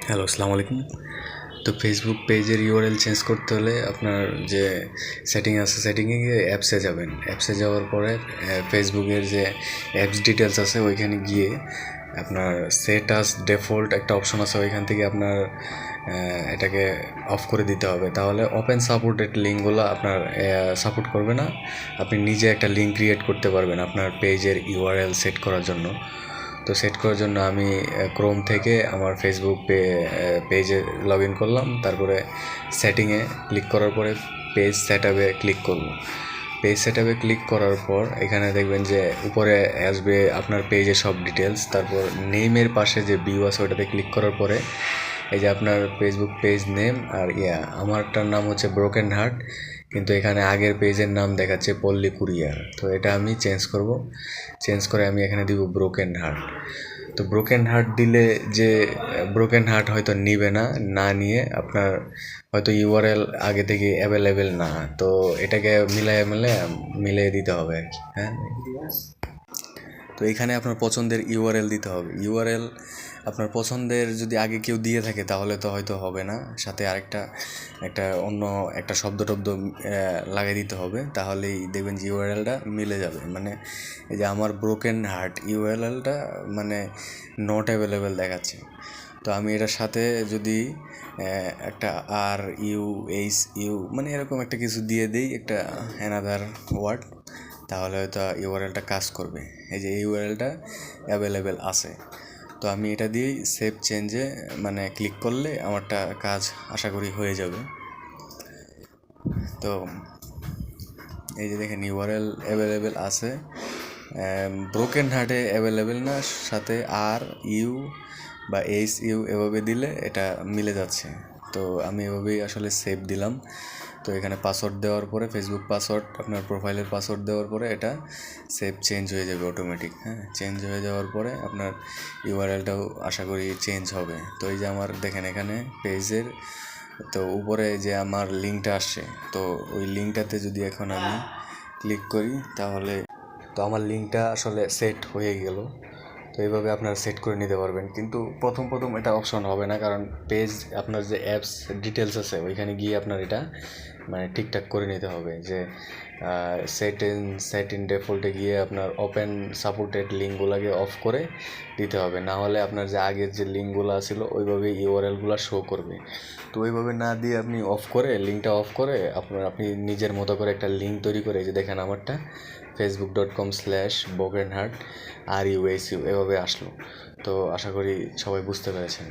Hello, আসসালামু আলাইকুম। তো ফেসবুক পেজের ইউআরএল চেঞ্জ করতে হলে আপনার যে সেটিং আছে, সেটিংয়ে গিয়ে অ্যাপসে যাবেন। অ্যাপসে যাওয়ার পরে ফেসবুকের যে অ্যাপস ডিটেলস আছে ওইখানে গিয়ে আপনার সেট আস ডিফল্ট একটা অপশন আছে, ওইখান থেকে আপনার এটাকে অফ করে দিতে হবে। তাহলে ওপেন সাপোর্টেড লিঙ্কগুলো আপনার সাপোর্ট করবে না। আপনি নিজে একটা লিঙ্ক ক্রিয়েট করতে পারবেন আপনার পেজের ইউআরএল সেট করার জন্য। তো সেট করার জন্য আমি ক্রোম থেকে আমার ফেসবুক পেজে লগ ইন করলাম। তারপরে সেটিংয়ে ক্লিক করার পরে পেজ সেট আপে ক্লিক করব। পেজ সেট আপে ক্লিক করার পর এখানে দেখবেন যে উপরে আসবে আপনার পেজের সব ডিটেলস। তারপর নেমের পাশে যে ভিউ আছে ওটাতে ক্লিক করার পরে এই যে আপনার ফেসবুক পেজ নেম আর আমারটার নাম হচ্ছে ব্রোকেন হার্ট, কিন্তু এখানে আগের পেজের নাম দেখাচ্ছে পল্লী কুরিয়ার। তো এটা আমি চেঞ্জ করে আমি এখানে দিব ব্রোকেন হার্ট। তো ব্রোকেন হার্ট দিলে যে ব্রোকেন হার্ট হয়তো নিবে না নিয়ে আপনার হয়তো ইউআরএল আগে থেকে অ্যাভেলেবেল না, তো এটাকে মিলিয়ে দিতে হবে আর কি। হ্যাঁ, তো এখানে আপনার পছন্দের ইউআরএল দিতে হবে। ইউআরএল আপনার পছন্দের যদি আগে কেউ দিয়ে থাকে তাহলে তো হয়তো হবে না, সাথে একটা অন্য একটা শব্দ টব্দ লাগিয়ে দিতে হবে, তাহলেই দেখবেন যে ইউআরএলটা মিলে যাবে। মানে এই যে আমার ব্রোকেন হার্ট ইউআরএলটা মানে নট অ্যাভেলেবেল দেখাচ্ছে। তো আমি এটার সাথে যদি একটা RUHU মানে এরকম একটা কিছু দিয়ে দিই, একটা অ্যানাদার ওয়ার্ড, তাহলে হয়তো ইউআরএলটা কাজ করবে। এই যে ইউআরএলটা অ্যাভেলেবেল আছে। তো আমি এটা দিয়েই সেভ চেঞ্জে মানে ক্লিক করলে আমারটা কাজ আশা করি হয়ে যাবে। তো এই যে দেখেন ইউআরএল অ্যাভেলেবেল আছে, ব্রোকেন হার্টে অ্যাভেলেবেল না, সাথে RU বা HU এভাবে দিলে এটা মিলে যাচ্ছে। তো আমি এভাবেই আসলে সেভ দিলাম। তো এখানে পাসওয়ার্ড দেওয়ার পরে ফেসবুক পাসওয়ার্ড, আপনার প্রোফাইলের পাসওয়ার্ড দেওয়ার পরে এটা সেভ চেঞ্জ হয়ে যাবে অটোমেটিক। হ্যাঁ, চেঞ্জ হয়ে যাওয়ার পরে আপনার ইউআরএলটাও আশা করি চেঞ্জ হবে। তো এই যে আমার দেখেন এখানে পেজের তো উপরে যে আমার লিঙ্কটা আসছে, তো ওই লিঙ্কটাতে যদি এখন আমি ক্লিক করি তাহলে তো আমার লিঙ্কটা আসলে সেট হয়ে গেল। তো এইভাবে আপনারা সেট করে নিতে পারবেন, কিন্তু প্রথম এটা অপশন হবে না, কারণ পেজ আপনার যে অ্যাপস ডিটেলস আছে ওইখানে গিয়ে আপনার এটা মানে ঠিকঠাক করে নিতে হবে যে সেট ইন ডিফল্টে গিয়ে আপনার ওপেন সাপোর্টেড লিঙ্কগুলোকে অফ করে দিতে হবে। না হলে আপনার যে আগের যে লিঙ্কগুলো ছিল ওইভাবে ইউআরএলগুলো শো করবে। তো ওইভাবে না দিয়ে আপনি লিঙ্কটা অফ করে আপনি নিজের মতো করে একটা লিঙ্ক তৈরি করে, যে দেখেন আমারটা facebook.com/brokenheart RUHU এভাবে আসলো। তো আশা করি সবাই বুঝতে পেরেছেন।